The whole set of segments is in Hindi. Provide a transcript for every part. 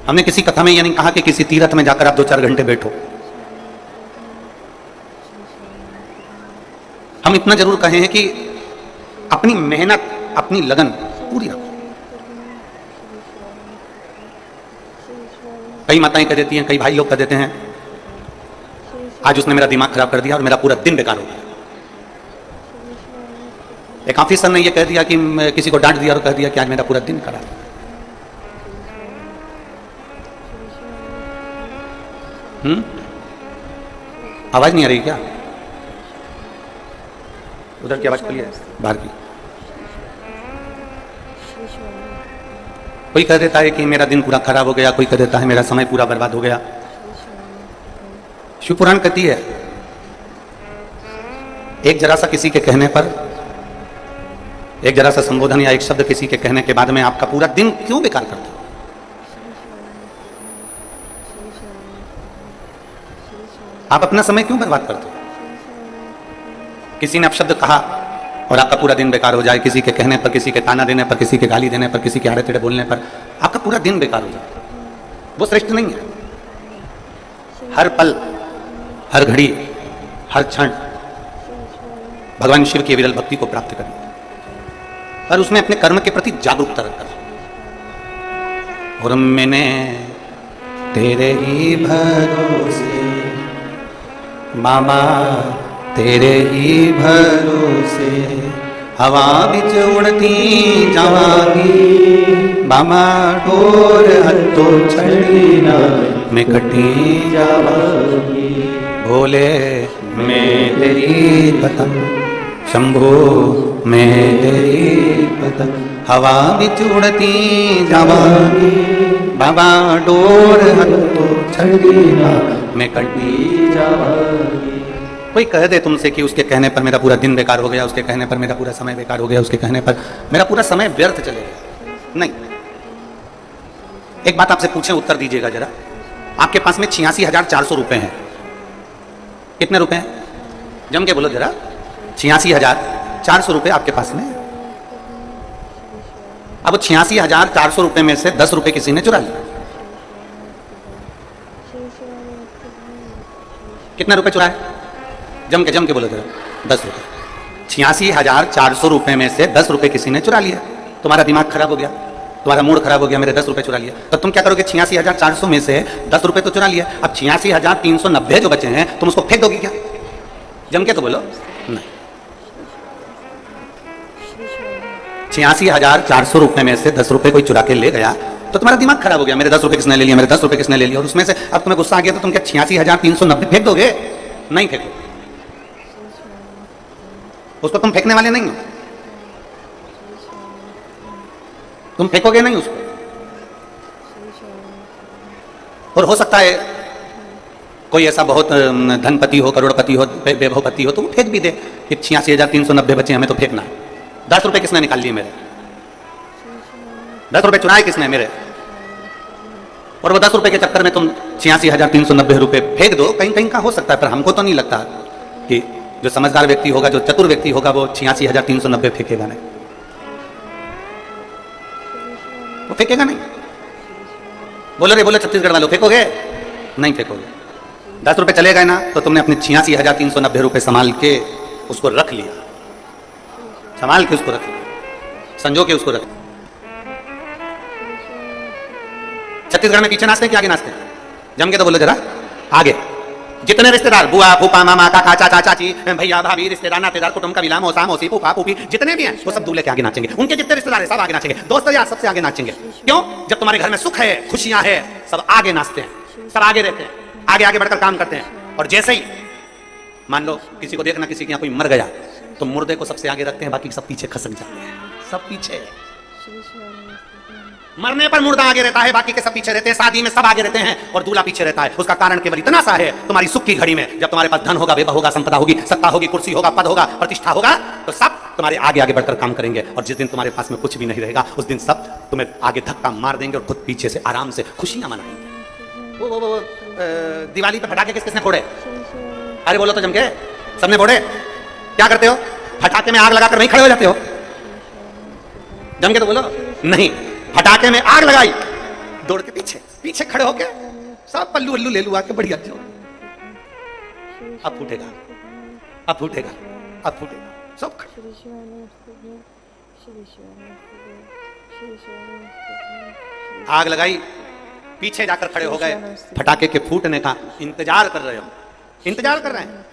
हमने किसी कथा में यह नहीं कहा कि किसी तीर्थ में जाकर आप 2-4 घंटे बैठो। हम इतना जरूर कहे हैं कि अपनी मेहनत, अपनी लगन पूरी रखो। कई माताएं कह देती हैं, कई भाई लोग कह देते हैं, आज उसने मेरा दिमाग खराब कर दिया और मेरा पूरा दिन बेकार हो गया। एक ऑफिसर ने यह कह दिया कि किसी को डांट दिया और कह दिया कि आज मेरा पूरा दिन खराब। आवाज नहीं आ रही क्या? उधर की आवाज खुली है, बाहर की। कोई कह देता है कि मेरा दिन पूरा खराब हो गया, कोई कह देता है मेरा समय पूरा बर्बाद हो गया। शिव पुराण कहती है, एक जरा सा किसी के कहने पर, एक जरा सा संबोधन या एक शब्द किसी के कहने के बाद में आपका पूरा दिन क्यों बेकार करता है? आप अपना समय क्यों बर्बाद करते हो? किसी ने अपशब्द कहा और आपका पूरा दिन बेकार हो जाए, किसी के कहने पर, किसी के ताना देने पर, किसी के गाली देने पर, किसी के आड़े टेढ़े बोलने पर आपका पूरा दिन बेकार हो जाए, वो श्रेष्ठ नहीं है। हर पल, हर घड़ी, हर क्षण भगवान शिव की विरल भक्ति को प्राप्त करना, पर उसमें अपने कर्म के प्रति जागरूकता रखकर। और मैंने तेरे ही भरोसे मामा, तेरे ही भरोसे हवा बिच उड़ती जावागी, मामा डोर हत्तो छड़ी ना मैं कटी जावागी। भोले मैं तेरी पतंग, शंभो मैं तेरी पतंग, हवा बिच उड़ती जावागी, बाबा डोर हत्तो छड़ी ना मैं कटी जावागी। कोई कह दे तुमसे कि उसके कहने पर मेरा पूरा दिन बेकार हो गया, उसके कहने पर मेरा पूरा समय बेकार हो गया, उसके कहने पर मेरा पूरा समय व्यर्थ चले गया, नहीं। एक बात आपसे पूछें, उत्तर दीजिएगा जरा। आपके पास में 86,400 रुपए हैं। कितने रुपए हैं? जम के बोलो जरा। 86,400 रुपए आपके पास में। अब 86,400 रुपए में से 10 रुपए किसी ने चुरा लिया। कितने रुपए चुराए? जम के बोलो जरा। 10 रुपए। 86,400 रुपए में से 10 रुपए किसी ने चुरा लिया। तुम्हारा दिमाग खराब हो गया, तुम्हारा मूड खराब हो गया, मेरे 10 रुपए चुरा लिया। तो तुम क्या करोगे? 86,400 में से 10 रुपए तो चुरा लिया, अब 86,390 जो बचे हैं तुम उसको फेंक दोगे क्या? जम के तो बोलो। नहीं। 86,400 रुपए में से 10 रुपए कोई चुरा के ले गया तो तुम्हारा दिमाग खराब हो गया, मेरे 10 रुपए किसने ले लिया, मेरे 10 रुपए किसने ले लिया। और उसमें से अब तुम्हें गुस्सा आ गया तो तुम क्या 86,390 फेंक दोगे? नहीं फेंको। उसको तुम फेंकने वाले नहीं हो, तुम फेंकोगे नहीं उसको। और हो सकता है कोई ऐसा बहुत धनपति हो, करोड़पति हो, वैभवपति हो तो वो फेंक भी दे कि 86,390 बचे, हमें तो फेंकना है। 10 रुपए किसने निकाल लिए मेरे? 10 रुपए चुराए किसने मेरे? और वो 10 रुपए के चक्कर में तुम 86,390 रुपए फेंक दो। कहीं कहीं का हो सकता है, पर हमको तो नहीं लगता कि जो समझदार व्यक्ति होगा, जो चतुर व्यक्ति होगा, वो 86,390 फेंकेगा नहीं, वो फेंकेगा नहीं। बोलो रे बोलो छत्तीसगढ़ वालों, फेंकोगे? नहीं फेंकोगे। 10 रुपए चले गए ना तो तुमने अपने 86,390 रुपए संभाल के उसको रख लिया, संभाल के उसको रख लिया, संजो के उसको रख लिया। छत्तीसगढ़ में पीछे नाचते हैं कि आगे नाचते हैं? जम के तो बोलो जरा। आगे। जितने रिश्तेदार, बुआ फूफा मामा काका चाचा चाची भैया भाभी रिश्तेदार नातेदार कुटुंब कबीला मौसा मौसी फूफा फूफी जितने भी हैं वो सब दूल्हे के आगे नाचेंगे। उनके जितने रिश्तेदार हैं सब आगे नाचेंगे, दोस्त यार सबसे आगे नाचेंगे। क्यों? जब तुम्हारे घर में सुख है, खुशियां है, सब आगे नाचते हैं, सब आगे रहते हैं, आगे आगे बढ़कर काम करते हैं। और जैसे ही मान लो किसी को देखना, किसी के यहाँ कोई मर गया तो मुर्दे को सबसे आगे रखते हैं, बाकी सब पीछे खसक जाते हैं, सब पीछे। मरने पर मुर्दा आगे रहता है, बाकी के सब पीछे रहते हैं। शादी में सब आगे रहते हैं और दूल्हा पीछे रहता है। उसका कारण केवल इतना सा है, तुम्हारी सुख की घड़ी में जब तुम्हारे पास धन होगा, वैभव होगा, संपदा होगी, सत्ता होगी, कुर्सी होगा, पद होगा, प्रतिष्ठा होगा, तो सब तुम्हारे आगे आगे बढ़कर काम करेंगे। और जिस दिन तुम्हारे पास में कुछ भी नहीं रहेगा, उस दिन सब तुम्हें आगे धक्का मार देंगे और खुद पीछे से आराम से खुशियां मनाएंगे। वो दिवाली पे पटाखे किसने फोड़े? अरे बोलो तो जम के, सबने फोड़े। क्या करते हो? पटाखे में आग लगाकर नहीं खड़े हो जाते हो? जम के तो बोलो। नहीं, पटाखे में आग लगाई, दौड़ के पीछे पीछे खड़े होके सब पल्लू वल्लू ले लू आके बढ़िया चलो। अब फूटेगा, अब फूटेगा, अब फूटेगा, सब खड़े। आग लगाई, पीछे जाकर खड़े हो गए, फटाके के फूटने का इंतजार कर रहे हो, इंतजार कर रहे हैं।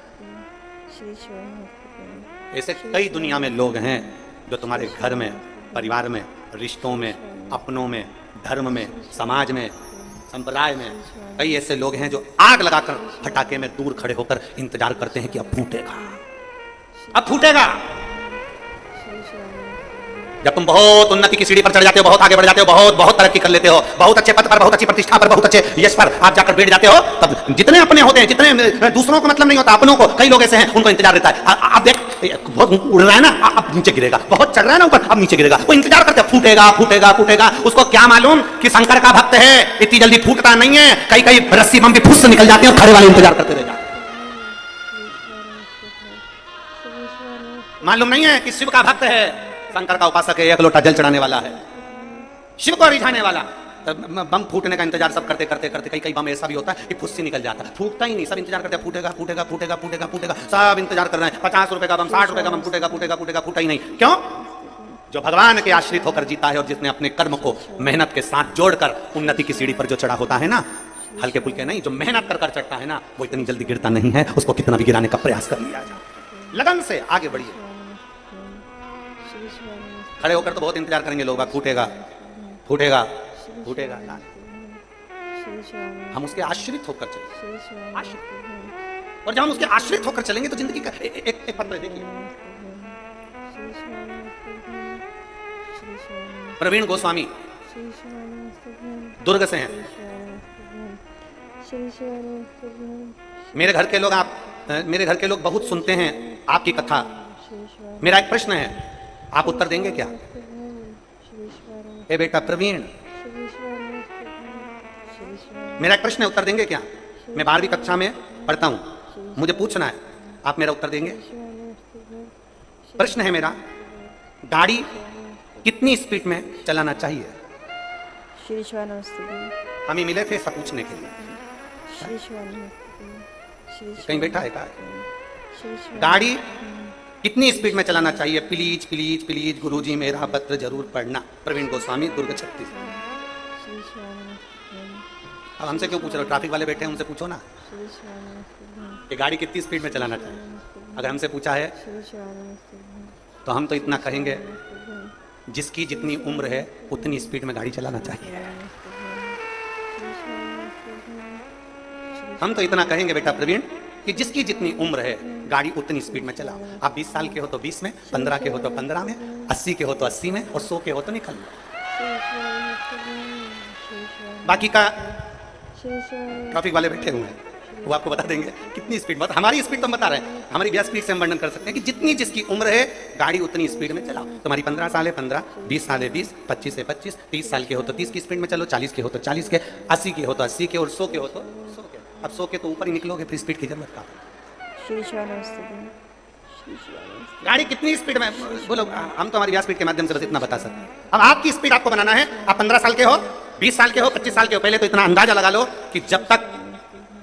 ऐसे कई दुनिया में लोग हैं जो तुम्हारे घर में, परिवार में, रिश्तों में, अपनों में, धर्म में, समाज में, संप्रदाय में कई ऐसे लोग हैं जो आग लगाकर फटाके में दूर खड़े होकर इंतजार करते हैं कि अब फूटेगा, अब फूटेगा। जब तुम बहुत उन्नति की सीढ़ी पर चढ़ जाते हो, बहुत आगे बढ़ जाते हो, बहुत बहुत तरक्की कर लेते हो, बहुत अच्छे पद पर, बहुत अच्छी प्रतिष्ठा पर, बहुत अच्छे यश पर आप जाकर बैठ जाते हो, तब जितने अपने होते हैं, जितने दूसरों को मतलब नहीं होता, अपनों को, कई लोग ऐसे हैं उनको इंतजार रहता है। आप देख बहुत उड़ रहा है ना, अब नीचे गिरेगा, बहुत चढ़ रहा है ना ऊपर, अब नीचे गिरेगा, वो इंतजार करते हैं फूटेगा फूटेगा फूटेगा। उसको क्या मालूम कि शंकर का भक्त है, इतनी जल्दी फूटता नहीं है, कई कई रस्सी बम भी फुस से निकल जाते हैं, खड़े वाले इंतजार करते रह जाते। मालूम नहीं है कि शिव का भक्त है, शंकर का उपासक है, एक लोटा जल चढ़ाने वाला है, शिव को रिझाने वाला। बम फूटने का इंतजार सब करते करते करते कई बम ऐसा भी होता है कि फुस्सी निकल जाता है, फूटता ही नहीं, सब इंतजार करते हैं फूटेगा फूटेगा फूटेगा फूटेगा फूटेगा, सब इंतजार कर रहे हैं। 50 रुपए का बम, 60 रुपए का बम, फूटेगा फूटेगा फूटेगा, फूटा ही नहीं। क्यों? जो भगवान के आश्रित होकर जीता है और जिसने अपने कर्म को मेहनत के साथ जोड़कर उन्नति की सीढ़ी पर जो चढ़ा होता है ना, हल्के फुल्के नहीं, जो मेहनत कर चढ़ता है ना, वो इतनी जल्दी गिरता नहीं है। उसको कितना भी गिराने का प्रयास कर लिया जाए, लगन से आगे बढ़िए। खड़े होकर तो बहुत इंतजार करेंगे लोग, फूटेगा फूटेगा फूटेगा। हम उसके आश्रित होकर चलेंगे, आश्रित। और जब हम उसके आश्रित होकर चलेंगे तो जिंदगी का एक पत्र देखिए। प्रवीण गोस्वामी दुर्ग से हैं। मेरे घर के लोग बहुत सुनते हैं आपकी कथा। मेरा एक प्रश्न है, आप उत्तर देंगे क्या? ए बेटा प्रवीण, मेरा एक प्रश्न है, उत्तर देंगे क्या? मैं 12वीं कक्षा में पढ़ता हूं, मुझे पूछना है, आप मेरा उत्तर देंगे? प्रश्न है मेरा, गाड़ी कितनी स्पीड में चलाना चाहिए? हम ही मिले थे सब पूछने के लिए। कहीं बैठा है क्या? गाड़ी कितनी स्पीड में चलाना चाहिए? प्लीज प्लीज प्लीज गुरुजी मेरा पत्र जरूर पढ़ना। प्रवीण गोस्वामी, दुर्ग 36। अब हमसे क्यों पूछ रहे हो? ट्रैफिक वाले बैठे हैं, उनसे पूछो ना कि गाड़ी कितनी स्पीड में चलाना चाहिए। अगर हमसे पूछा है तो हम तो इतना कहेंगे, जिसकी जितनी उम्र है उतनी स्पीड में गाड़ी चलाना चाहिए। हम तो इतना कहेंगे बेटा प्रवीण कि जिसकी जितनी उम्र है गाड़ी उतनी स्पीड में चलाओ। आप 20 साल के हो तो 20 में, 15 के हो तो 15 में, 80 के हो तो 80 में, और 100 के हो तो निकल लो। बाकी का ट्रैफिक वाले बैठे हुए हैं, वो आपको बता देंगे कितनी स्पीड। बता, हमारी स्पीड तो बता रहे हैं, हमारी 20 स्पीड से हम वर्णन कर सकते हैं कि जितनी जिसकी उम्र है गाड़ी उतनी स्पीड में चलाओ। तुम्हारी 15 साल है 15, 20 साल है 20, 25 है 25, 30 साल के हो तो 30 की स्पीड में चलो, 40 के हो तो 40 के, 80 के हो तो 80 के, और 100 के हो तो 100 के। अब 100 के तो ऊपर ही निकलोगे, फिर स्पीड की जरूरत का। गाड़ी कितनी स्पीड में बोलो, हम तो हमारी 20 स्पीड के माध्यम से बस इतना बता सकते हैं। अब आपकी स्पीड आपको बनाना है। आप 15 साल के हो, 20 साल के हो, 25 साल के हो, पहले तो इतना अंदाजा लगा लो कि जब तक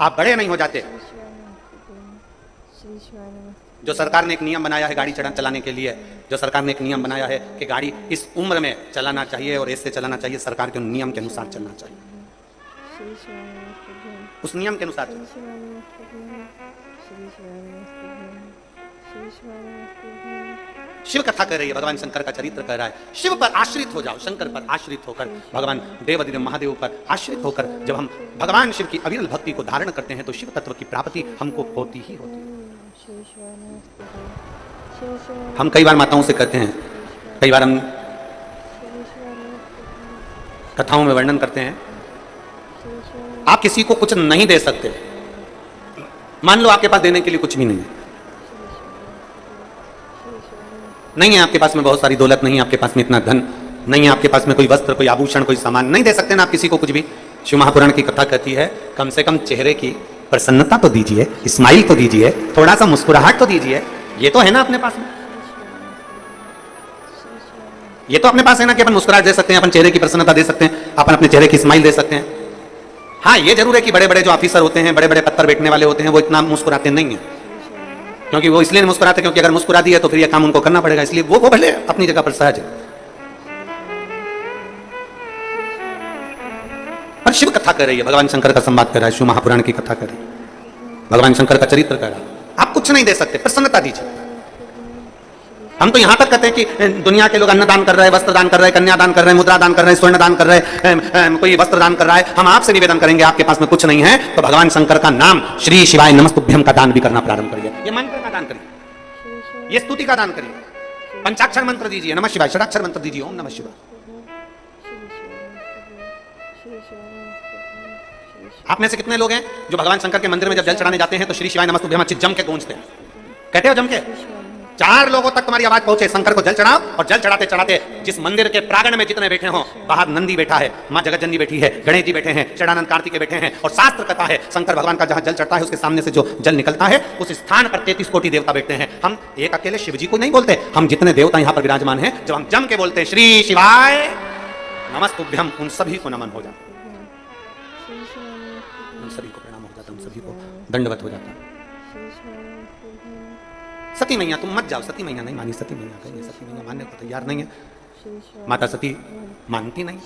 आप बड़े नहीं हो जाते, जो सरकार ने एक नियम बनाया है गाड़ी चलाने के लिए, जो सरकार ने एक नियम बनाया है कि गाड़ी इस उम्र में चलाना चाहिए और ऐसे चलाना चाहिए, सरकार के नियम के अनुसार चलना चाहिए, उस नियम के अनुसार। शिव कथा कर रही है, भगवान शंकर का चरित्र कर रहा है। शिव पर आश्रित हो जाओ, शंकर पर आश्रित होकर, भगवान देवाधिदेव महादेव पर आश्रित होकर जब हम भगवान शिव की अविरल भक्ति को धारण करते हैं तो शिव तत्व की प्राप्ति हमको होती ही होती है। हम कई बार माताओं से कहते हैं, कई बार हम कथाओं में वर्णन करते हैं, आप किसी को कुछ नहीं दे सकते। मान लो आपके पास देने के लिए कुछ भी नहीं है, नहीं है आपके पास में बहुत सारी दौलत, नहीं है आपके पास में इतना धन, नहीं है आपके पास में कोई वस्त्र, कोई आभूषण, कोई सामान, नहीं दे सकते ना आप किसी को कुछ भी। शिव महापुराण की कथा कहती है, कम से कम चेहरे की प्रसन्नता तो दीजिए, स्माइल तो दीजिए, थोड़ा सा मुस्कुराहट तो दीजिए, ये तो है ना अपने पास में। ये तो अपने पास है ना कि अपन मुस्कुराहट दे सकते हैं, अपन चेहरे की प्रसन्नता दे सकते हैं, अपन अपने चेहरे की स्माइल दे सकते हैं। हाँ, ये जरूर है कि बड़े बड़े जो ऑफिसर होते हैं, बड़े बड़े पद पर बैठने वाले होते हैं, वो इतना मुस्कुराते नहीं है। क्योंकि वो इसलिए नहीं मुस्कुराते क्योंकि अगर मुस्कुरा दिया तो फिर ये काम उनको करना पड़ेगा, इसलिए वो भले अपनी जगह पर सहज है। और शिव कथा कर रही है, भगवान शंकर का संवाद कर रहा है, शिव महापुराण की कथा कर रही है, भगवान शंकर का चरित्र कर रहा है। आप कुछ नहीं दे सकते, प्रसन्नता दीजिए। हम तो यहां तक कहते हैं कि दुनिया के लोग अन्नदान कर रहे हैं, वस्त्र दान कर रहे हैं, कन्यादान कर रहे हैं, मुद्रा दान कर रहे हैं, स्वर्ण दान कर रहे हैं, कोई वस्त्र दान कर रहा है। हम आपसे निवेदन करेंगे, आपके पास में कुछ नहीं है तो भगवान शंकर का नाम श्री शिवाय नमस्तुभ्यम का दान भी करना प्रारंभ करिए। ये मंत्र का दान करिए, ये स्तुति का दान करिए, पंचाक्षर मंत्र दीजिए नमः शिवाय, षडाक्षर मंत्र दीजिए ओम नमः शिवाय। आप में से कितने लोग हैं जो भगवान शंकर के मंदिर में जब जल चढ़ाने जाते हैं तो श्री शिवाय नमस्तुभ्यम अच्छे जम के गूंजते हैं? कहते हो जम के? 4 लोगों तक तुम्हारी आवाज पहुंचे, शंकर को जल चढ़ाओ। और जल चढ़ाते चढ़ाते जिस मंदिर के प्रांगण में जितने बैठे हो, बाहर नंदी बैठा है, मां जगतजननी बैठी है, गणेश जी बैठे हैं, षडानंद कार्तिकेय बैठे हैं, और शास्त्र कथा है शंकर भगवान का जहां जल चढ़ता है उसके सामने से जो जल निकलता है उस स्थान पर 33 कोटि देवता बैठते हैं। हम एक अकेले शिव जी को नहीं बोलते, हम जितने देवता यहाँ पर विराजमान हैं जब हम जम के बोलते हैं श्री शिवाय नमस्तुभ्यम, उन सभी को नमन हो जाता, उन सभी को प्रणाम हो जाता, उन सभी को दंडवत हो जाता। सती मैया तुम मत जाओ, सती मैया नहीं मानी, सती मैया गई, सती मैया मानने को तैयार नहीं है। माता सती मानती नहीं,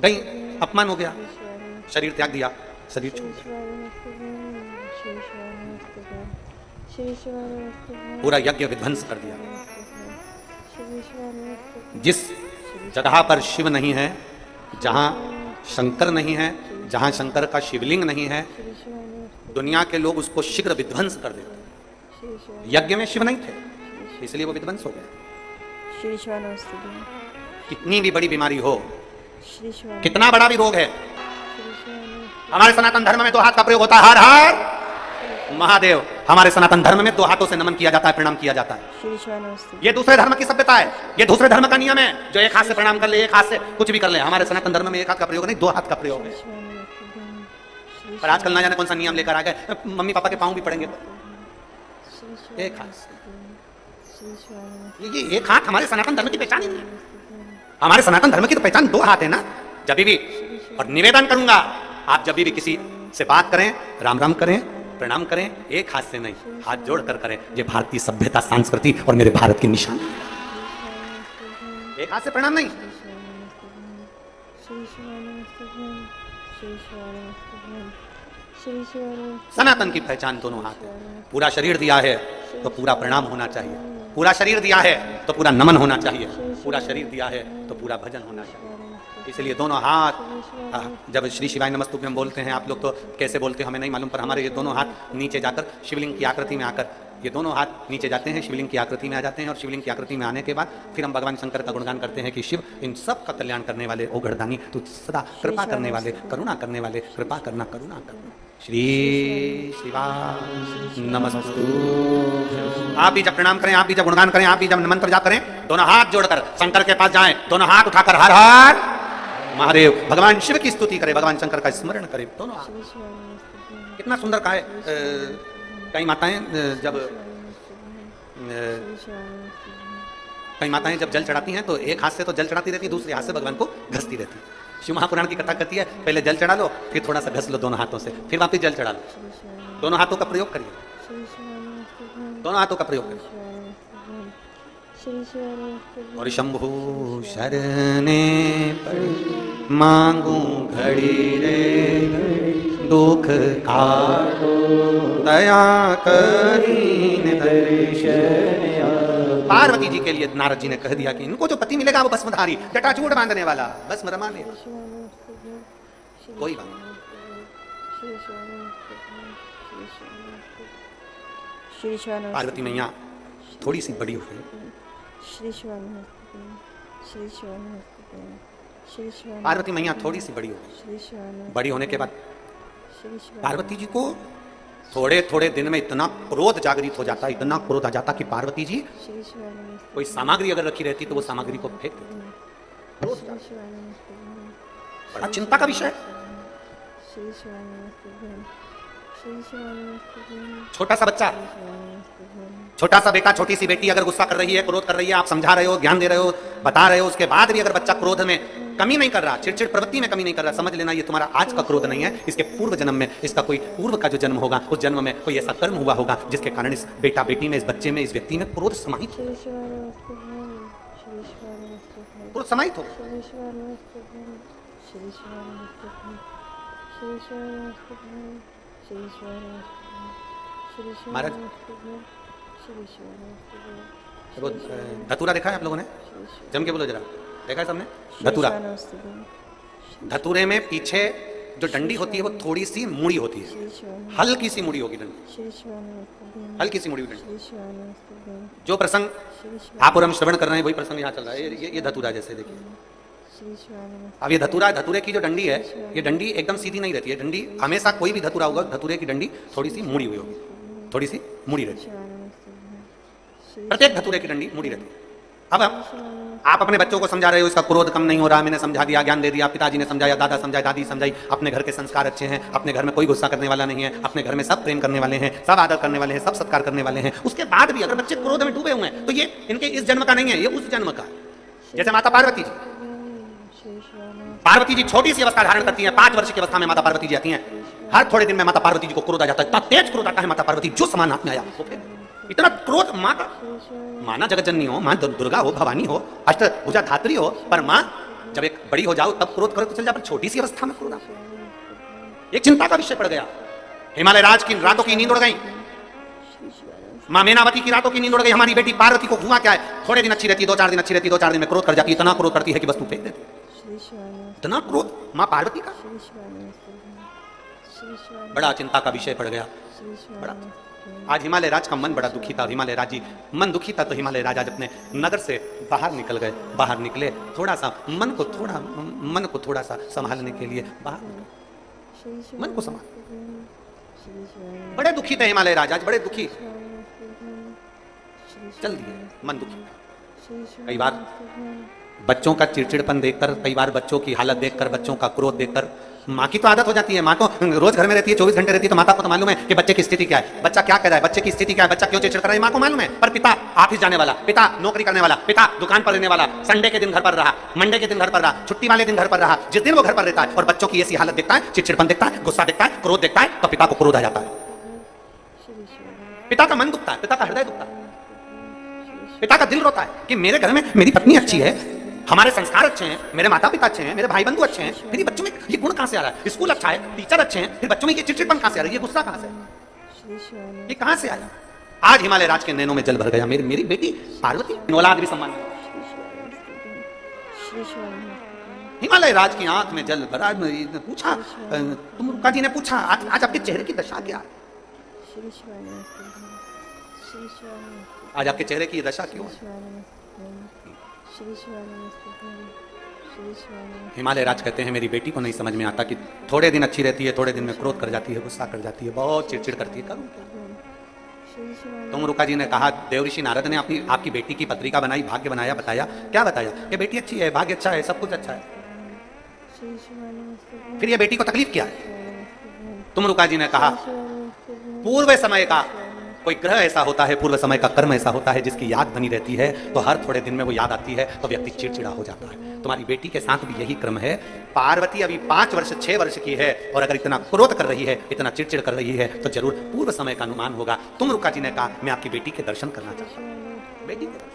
गई, अपमान हो गया, शरीर त्याग दिया, शरीर छोड़ दिया, पूरा यज्ञ विध्वंस कर दिया। जिस जगह पर शिव नहीं है, जहां शंकर नहीं है, जहां शंकर का शिवलिंग नहीं है, दुनिया के लोग उसको शीघ्र विध्वंस कर देते। यज्ञ में शिव नहीं थे इसलिए वो विध्वंस हो गए। कितनी भी बड़ी बीमारी हो, कितना बड़ा भी रोग है, हमारे सनातन धर्म में 2 हाथ का प्रयोग होता है। हर हर महादेव, हमारे सनातन धर्म में 2 हाथों से नमन किया जाता है, प्रणाम किया जाता है। ये दूसरे धर्म की सभ्यता है, ये दूसरे धर्म का नियम है, जो एक हाथ से प्रणाम कर ले, एक हाथ से कुछ भी कर ले। हमारे सनातन धर्म में 1 हाथ का प्रयोग नहीं, 2 हाथ का प्रयोग है। पर आजकल ना जाने कौन सा नियम लेकर आ गए, मम्मी पापा के पांव भी पड़ेंगे एक हाथ से। ये 1 हाथ हमारे सनातन धर्म की पहचान ही नहीं है। हमारे सनातन धर्म की तो पहचान 2 हाथ है ना। जब भी, और निवेदन करूंगा, आप जब भी किसी से बात करें, राम राम करें, प्रणाम करें, 1 हाथ से नहीं, हाथ जोड़कर करें। ये भारतीय सभ्यता, संस्कृति और मेरे भारत की निशानी। 1 हाथ से प्रणाम नहीं। सनातन की पहचान दोनों हाथ है। पूरा शरीर दिया है तो पूरा प्रणाम होना चाहिए, पूरा शरीर दिया है तो पूरा नमन होना चाहिए, पूरा शरीर दिया है तो पूरा भजन होना चाहिए। इसलिए दोनों हाथ, जब श्री शिवाय नमस्तुभ्यम बोलते हैं, आप लोग तो कैसे बोलते हैं हमें नहीं मालूम, पर हमारे ये दोनों हाथ नीचे जाकर शिवलिंग की आकृति में आकर, ये दोनों हाथ नीचे जाते हैं, शिवलिंग की आकृति में आ जाते हैं। और शिवलिंग की आकृति में आने के बाद फिर हम भगवान शंकर का गुणगान करते हैं कि शिव इन सब का कल्याण करने वाले, ओ गढ़दानी, तू सदा कृपा करने वाले, करुणा करने वाले, कृपा करना, करुणा करना। श्री शिवाय नमस्तु। आप भी जब प्रणाम करें, आप भी जब गुणगान करें, आप भी जब मंत्र जाप करें, दोनों हाथ जोड़कर शंकर के पास जाएं, दोनों हाथ उठाकर हर हर महादेव, भगवान शिव की स्तुति करें, भगवान शंकर का स्मरण करें, दोनों हाथ। कितना सुंदर कहा है। कई माताएं जब जल चढ़ाती हैं तो 1 हाथ से तो जल चढ़ाती रहती है, दूसरे हाथ से भगवान को घसती रहती है। शिव महापुराण की कथा कहती है, पहले जल चढ़ा लो, फिर थोड़ा सा घस लो दोनों हाथों से, फिर वापिस जल चढ़ा लो। दोनों हाथों का प्रयोग करिए, दोनों हाथों का प्रयोग करिए। और शंभु शरणे पड़ी मांगू घड़ी रे, दुख काटो दया करीन दर्शन। पार्वती जी के लिए नारद जी ने कह दिया कि इनको जो पति मिलेगा वो भस्मधारी, जटाजूट बांधने वाला, भस्म रमाने कोई बात नहीं। पार्वती मैया थोड़ी सी बड़ी हो गई। पार्वती मैया थोड़ी सी बड़ी हो गई। बड़ी होने के बाद पार्वती जी को थोड़े थोड़े दिन में इतना क्रोध जागृत हो जाता, इतना क्रोध आ जाता कि पार्वती जी कोई सामग्री अगर रखी रहती तो वो सामग्री को फेंक देती। बड़ा चिंता का विषय। छोटा सा बच्चा, छोटा सा बेटा, छोटी सी बेटी अगर गुस्सा कर रही है, क्रोध कर रही है, आप समझा रहे हो, ज्ञान दे रहे हो, बता रहे हो, उसके बाद भी अगर बच्चा क्रोध में कमी नहीं कर रहा, चिड़चिड़ प्रवृत्ति में कमी नहीं कर रहा, समझ लेना ये तुम्हारा आज का क्रोध नहीं है, इसके पूर्व जन्म में, इसका कोई पूर्व का जो जन्म होगा, उस जन्म में कोई ऐसा कर्म हुआ होगा जिसके कारण इस बेटा बेटी में, इस बच्चे में, इस व्यक्ति में क्रोध समाहित हो, क्रोध समाहित हो। महाराज वो धतूरा देखा है आप लोगों ने? जम के बोलो जरा, देखा है सबने? धतूरा, धतूरे में पीछे जो डंडी होती है वो थोड़ी सी मुड़ी होती है, हल्की सी मुड़ी होगी डंडी, हल्की सी मुड़ी हुई डंडी। जो प्रसंग आप और हम श्रवण कर रहे हैं वही प्रसंग यहाँ चल रहा है। ये धतूरा जैसे देखिए, अब ये धतूरा, धतूरे की जो डंडी है, ये डंडी एकदम सीधी नहीं रहती है। डंडी हमेशा कोई भी धतूरा होगा, धतूरे की डंडी थोड़ी सी मुड़ी हुई होगी, थोड़ी सी मुड़ी रहती है, प्रत्येक धतूरे की डंडी मुड़ी रहती है। अब आप अपने बच्चों को समझा रहे हो, इसका क्रोध कम नहीं हो रहा, मैंने समझा दिया, ज्ञान दे दिया, पिताजी ने समझाया, दादा समझाया, दादी समझाई, अपने घर के संस्कार अच्छे हैं, अपने घर में कोई गुस्सा करने वाला नहीं है, अपने घर में सब प्रेम करने वाले हैं, सब आदर करने वाले हैं, सब सत्कार करने वाले हैं। उसके बाद भी अगर बच्चे क्रोध में डूबे हुए हैं तो ये इनके इस जन्म का नहीं है, ये उस जन्म का। जैसे माता पार्वती जी, पार्वती जी छोटी सी अवस्था धारण करती है, 5 वर्ष की अवस्था में माता पार्वती जी आती हैं। हर थोड़े दिन में माता पार्वती जी को क्रोध आ जाता है, इतना तेज क्रोध आता है माता पार्वती जो समान हाथ में आया वो फिर इतना क्रोध। माँ का माना जगत जननी हो, माँ दुर्गा हो, भवानी हो, अष्टभुजा धात्री हो, पर माँ जब एक बड़ी हो जाओ तब क्रोध करो तो चल जा, पर छोटी सी अवस्था में क्रोध आ, एक चिंता का विषय पड़ गया। हिमालय राज की रातों की नींद उड़ गई, माँ मेनावती की रातों की नींद उड़ गई। हमारी बेटी पार्वती को हुआ क्या है, थोड़े दिन अच्छी रहती है, 2-4 दिन अच्छी रहती है, 2-4 दिन में क्रोध कर जाती है, इतना क्रोध करती है कि वस्तु फेंक देती है, इतना क्रोध माँ पार्वती का। बड़ा चिंता का विषय पड़ गया, बड़ा। आज हिमालय राज का मन बड़ा दुखी था। हिमालय राज जी मन दुखी था तो हिमालय राज आज अपने नगर से बाहर निकल गए। बाहर निकले, थोड़ा सा मन को थोड़ा सा संभालने के लिए बाहर निकले, मन को संभाल। बड़े दुखी थे हिमालय राज, आज बड़े दुखी, चल दिए, मन दुखी। कई बार बच्चों का चिड़चिड़पन देखकर, कई बार बच्चों की हालत देखकर, बच्चों का क्रोध देखकर माँ की तो आदत हो जाती है। माँ तो रोज घर में रहती है, 24 घंटे रहती है, तो माता को तो मालूम है कि बच्चे की स्थिति क्या है, बच्चा क्या कर रहा है, बच्चे की स्थिति क्या है, बच्चा क्यों चिड़चिड़ कर रहा है, माँ को मालूम है। पर पिता ऑफिस जाने वाला, पिता नौकरी करने वाला, पिता दुकान पर रहने वाला, संडे के दिन घर पर रहा, मंडे के दिन घर पर रहा, छुट्टी वाले दिन घर पर रहा, जिस दिन वो घर पर रहता है और बच्चों की ऐसी हालत देखता है, चिड़चिड़पन देखता है, गुस्सा देखता है, क्रोध देखता है, तो पिता को क्रोध आ जाता है। पिता का मन दुखता है, पिता का हृदय दुखता है, पिता का दिल रोता है कि मेरे घर में मेरी पत्नी अच्छी है, हमारे संस्कार अच्छे हैं, मेरे माता पिता अच्छे हैं, मेरे भाई बंधु अच्छे हैं, फिर ये बच्चों में ये गुण कहां से आ रहा है, स्कूल अच्छा है, टीचर अच्छे हैं, फिर बच्चों में ये चिड़चिड़पन कहां से आ रहा है, ये गुस्सा कहां से, ये कहां से आया। आज हिमालय राज के नैनों में जल भर गया। मेरी बेटी पार्वती औलाद भी सम्मान। हिमालय राज की आंख में जल भरा। पूछा, तुमरुका जी ने पूछा, आज आपके चेहरे की दशा क्या है, आज आपके चेहरे की दशा क्यों है। हिमालय राज कहते हैं मेरी बेटी को नहीं समझ में आता कि थोड़े दिन अच्छी रहती है, थोड़े दिन में क्रोध कर जाती है, गुस्सा कर जाती है, बहुत चिड़चिड़ करती है। तुमरुका जी ने कहा, देवऋषि नारद ने आपकी बेटी की पत्रिका बनाई, भाग्य बनाया, बताया, क्या बताया, ये बेटी अच्छी है, भाग्य अच्छा है, सब कुछ अच्छा है, फिर ये बेटी को तकलीफ क्या है। तुमरुका जी ने कहा, पूर्व समय का कोई ग्रह ऐसा होता है, पूर्व समय का कर्म ऐसा होता है जिसकी याद बनी रहती है, तो हर थोड़े दिन में वो याद आती है तो व्यक्ति चिड़चिड़ा हो जाता है। तुम्हारी बेटी के साथ भी यही क्रम है। पार्वती अभी 5 वर्ष 6 वर्ष की है और अगर इतना क्रोध कर रही है, इतना चिड़चिड़ कर रही है, तो जरूर पूर्व समय का अनुमान होगा। तुमरुका जी ने कहा, मैं आपकी बेटी के दर्शन करना चाहता हूँ, बेटी के दर्शन।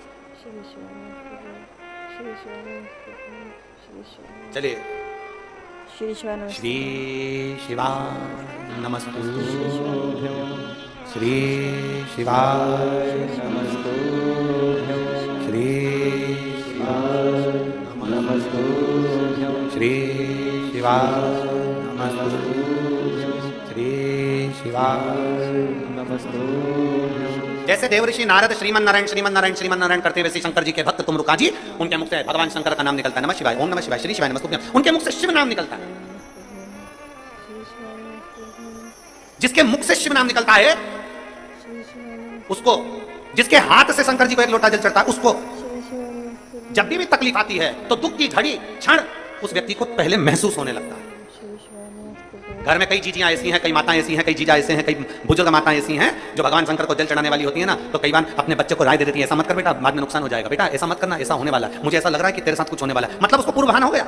चलिए, श्री शिवाय नमस्तुभ्यं, श्री शिवाय नमस्तुभ्यं, श्री शिवाय नमस्तुभ्यं, श्री शिवाय नमस्तुभ्यं, श्री शिवाय नमस्तुभ्यं। जैसे देवऋषि नारद श्रीमन नारायण श्रीमन नारायण श्रीमन नारायण करते वैसे शंकर जी के भक्त तुमरुका जी, उनके मुख से भगवान शंकर का नाम निकलता है, नमः शिवाय, ओम नमः शिवाय, श्री शिवाय नमस्तुभ्यं, उनके मुख से शिव नाम निकलता है। जिसके मुख से शिव नाम निकलता है उसको, जिसके हाथ से शंकर जी को एक लोटा जल चढ़ता है, उसको जब भी तकलीफ आती है तो दुख की घड़ी क्षण उस व्यक्ति को पहले महसूस होने लगता है। घर में कई जीजियां ऐसी हैं, कई माताएं ऐसी हैं, कई जीजा ऐसे हैं, कई बुजुर्ग माताएं ऐसी हैं जो भगवान शंकर को जल चढ़ाने वाली होती है ना, तो कई बार अपने बच्चे को राय दे देती है, ऐसा मत कर बेटा, बाद में नुकसान हो जाएगा, बेटा ऐसा मत करना, ऐसा होने वाला है, मुझे ऐसा लग रहा है कि तेरे साथ कुछ होने वाला है। मतलब उसको पूर्वाभान हो गया।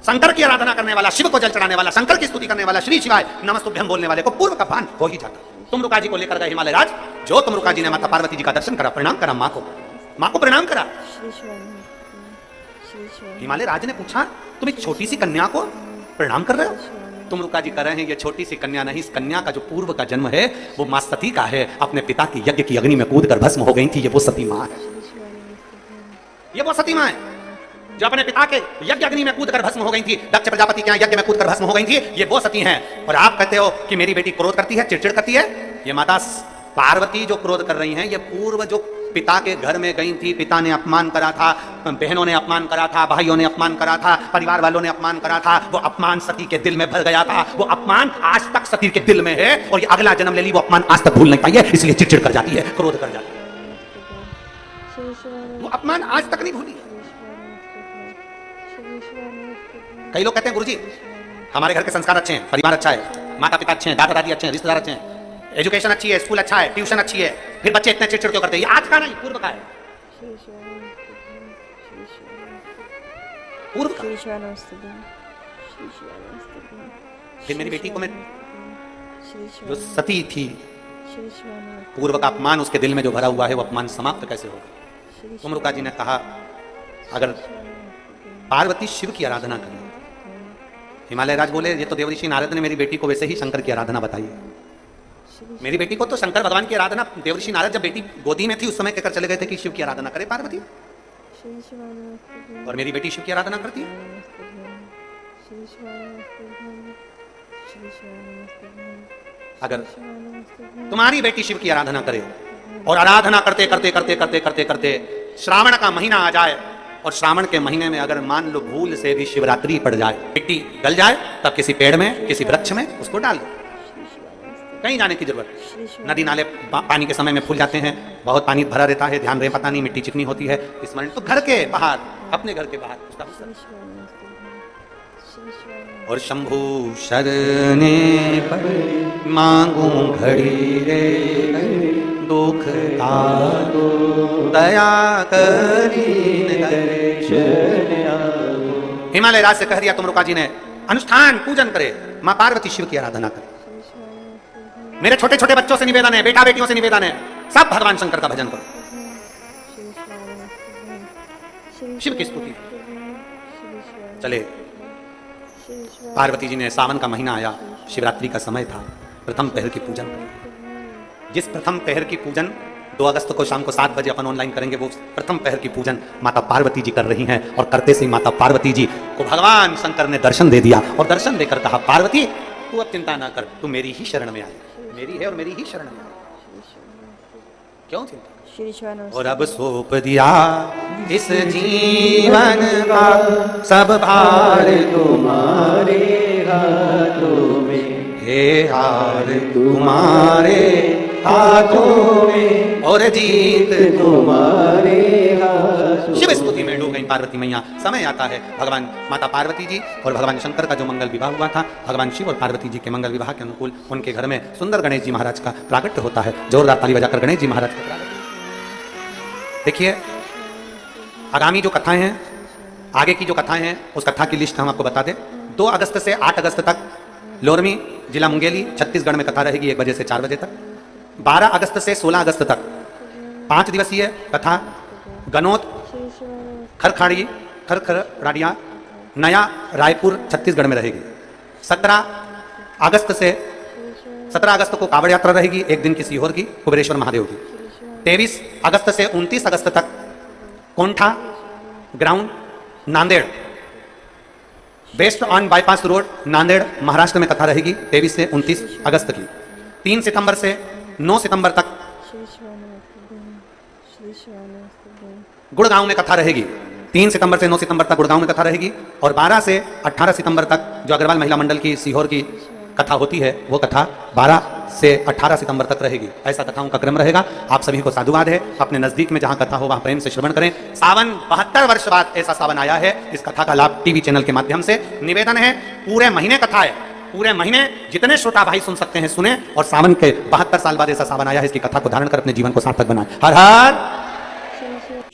शंकर की आराधना करने वाला, शिव को जल चढ़ाने वाला, शंकर की स्तुति करने वाला, श्री शिवाय नमस्तुभ्यम बोलने वाले को पूर्व का भान हो ही जाता। तुमरुका जी को लेकर गए हिमालय राज, जो तुमरुका जी ने माता पार्वती जी का दर्शन करा, प्रणाम करा माँ को प्रणाम करा। हिमालय राज ने पूछा तुम एक छोटी सी कन्या को प्रणाम कर रहे हो? तुमरुका जी कह रहे हैं ये छोटी सी कन्या नहीं, इस कन्या का जो पूर्व का जन्म है वो मां सती का है, अपने पिता की यज्ञ की अग्नि में कूद कर भस्म हो गई थी, ये वो सती मां है, ये वो सती मां है जो अपने पिता के यज्ञ अग्नि में कूद कर भस्म हो गई थी, दक्ष प्रजापति के यज्ञ में कूद कर भस्म हो गई थी, ये वो सती हैं। और आप कहते हो कि मेरी बेटी क्रोध करती है, चिड़चिड़ करती है, ये माता पार्वती जो क्रोध कर रही हैं ये पूर्व जो पिता के घर में गई थी, पिता ने अपमान करा था, बहनों ने अपमान करा था, भाइयों ने अपमान करा था, परिवार वालों ने अपमान करा था, वो अपमान सती के दिल में भर गया था, वो अपमान आज तक सती के दिल में है और ये अगला जन्म ले ली, वो अपमान आज तक भूल नहीं पाई है, इसलिए चिड़चिड़ कर जाती है, क्रोध कर जाती है, वो अपमान आज तक नहीं भूली। कई लोग कहते हैं गुरुजी हमारे घर के संस्कार अच्छे हैं, परिवार अच्छा है, माता पिता अच्छे हैं, दादा दादी अच्छे हैं, रिश्तेदार अच्छे हैं, एजुकेशन अच्छी है, स्कूल अच्छा है, ट्यूशन अच्छी है, फिर बच्चे इतने चिड़चिड़ क्यों करते हैं? ये आज का नहीं, पूर्व का है, पूर्व का। फिर मेरी बेटी को मैं जो सती थी, पूर्व का अपमान उसके दिल में जो भरा हुआ है वो अपमान समाप्त कैसे होगा? तुमरुका जी ने कहा अगर पार्वती शिव की आराधना करें, हिमालय राज बोले ये तो देवऋषि नारद ने मेरी बेटी को वैसे ही शंकर की आराधना बताई है, मेरी बेटी को तो शंकर भगवान की आराधना, देवऋषि नारद जब बेटी गोदी में थी उस समय कहकर चले गए थे कि शिव की आराधना करे पार्वती, और मेरी बेटी शिव की आराधना करती है। अगर तुम्हारी बेटी शिव की आराधना करे और आराधना करते करते करते करते करते करते श्रावण का महीना आ जाए और श्रावण के महीने में अगर मान लो भूल से भी शिवरात्रि पड़ जाए, मिट्टी गल जाए, तब किसी पेड़ में किसी वृक्ष में उसको डाल दो, कहीं जाने की जरूरत। नदी नाले पानी के समय में फूल जाते हैं, बहुत पानी भरा रहता है, ध्यान रहे पता नहीं मिट्टी चिकनी होती है, स्मरण तो घर के बाहर, अपने घर के बाहर उसका। और शंभु शरणे पर मांगू घड़ी रे दुख का दया करीन हिमालय राज से कह दिया तुमरुका जी ने अनुष्ठान पूजन करे, मां पार्वती शिव की आराधना करे। मेरे छोटे छोटे बच्चों से निवेदन है, बेटा बेटियों से निवेदन है, सब भगवान शंकर का भजन करो, शिव की स्तुति। चले पार्वती जी ने, सावन का महीना आया, शिवरात्रि का समय था, प्रथम पहर की पूजन। जिस प्रथम पहर की पूजन 2 अगस्त को शाम को 7 बजे अपन ऑनलाइन करेंगे, वो प्रथम पहर की पूजन माता पार्वती जी कर रही हैं। और करते से माता पार्वती जी को भगवान शंकर ने दर्शन दे दिया और दर्शन देकर कहा पार्वती तू अब चिंता ना कर, तू मेरी ही शरण में आई, मेरी है और मेरी ही शरण में आई, क्यों चिंता? और अब सौंप दिया इस जीवन का सब भार तुम्हारे हाथों में, हे हार तुम्हारे हाथों में और जीत तुम्हारे हाथों। शिव स्तुति में डूब गई पार्वती मैया। समय आता है भगवान माता पार्वती जी और भगवान शंकर का जो मंगल विवाह हुआ था, भगवान शिव और पार्वती जी के मंगल विवाह के अनुकूल उनके घर में सुंदर गणेश जी महाराज का प्राकट्य होता है। जोरदार ताली बजाकर गणेश जी महाराज का प्राकट्य। देखिए आगामी जो कथाएं हैं, आगे की जो कथाएं हैं, उस कथा की लिस्ट हम आपको बता दें। 2 अगस्त से 8 अगस्त तक लोरमी जिला मुंगेली छत्तीसगढ़ में कथा रहेगी 1 बजे से 4 बजे तक। 12 अगस्त से 16 अगस्त तक 5 दिवसीय कथा गनौत खरखाड़ी खरखराड़िया नया रायपुर छत्तीसगढ़ में रहेगी। 17 अगस्त को कावड़ यात्रा रहेगी, 1 दिन की सीहोर की कुबेरेश्वर महादेव की। 23 अगस्त से 29 अगस्त तक कोंठा ground Nanded west on bypass road Nanded Maharashtra में कथा रहेगी 23 से 29 अगस्त की। 3 सितंबर से 9 सितंबर तक गुड़गांव में कथा रहेगी। 3 सितंबर से 9 सितंबर तक गुड़गांव में कथा रहेगी। और 12 से 18 सितंबर तक जो अग्रवाल महिला मंडल की सीहोर की कथा होती है, वो कथा 12 से 18 सितंबर तक रहेगी। ऐसा कथाओं का क्रम रहेगा। आप सभी को साधुवाद है, अपने नजदीक में जहां कथा हो वहां प्रेम से श्रवण करें। सावन 72 वर्ष बाद ऐसा सावन आया है। इस कथा का लाभ टीवी चैनल के माध्यम से। निवेदन है पूरे महीने कथा है, पूरे महीने जितने श्रोता भाई सुन सकते हैं सुने, और सावन के 72 साल बाद ऐसा सावन आया है, इसकी कथा को धारण कर अपने जीवन को सार्थक बनाए। हर हर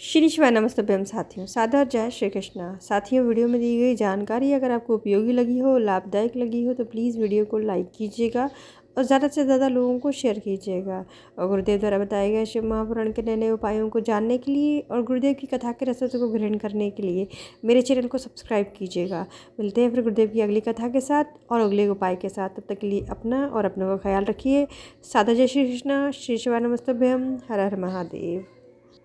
श्री शिवाय नमस्तभ्यम साथियों, सादर जय श्री कृष्णा। साथियों, वीडियो में दी गई जानकारी अगर आपको उपयोगी लगी हो, लाभदायक लगी हो तो प्लीज़ वीडियो को लाइक कीजिएगा और ज़्यादा से ज़्यादा लोगों को शेयर कीजिएगा। और गुरुदेव द्वारा बताए गए शिव महापुराण के नए नए उपायों को जानने के लिए और गुरुदेव की कथा के रसों को ग्रहण करने के लिए मेरे चैनल को सब्सक्राइब कीजिएगा। मिलते हैं फिर गुरुदेव की अगली कथा के साथ और अगले उपाय के साथ। तब तक के लिए अपना और अपनों का ख्याल रखिए। सादर जय श्री कृष्णा। श्री शिवाय नमस्तभ्यम। हर हर महादेव।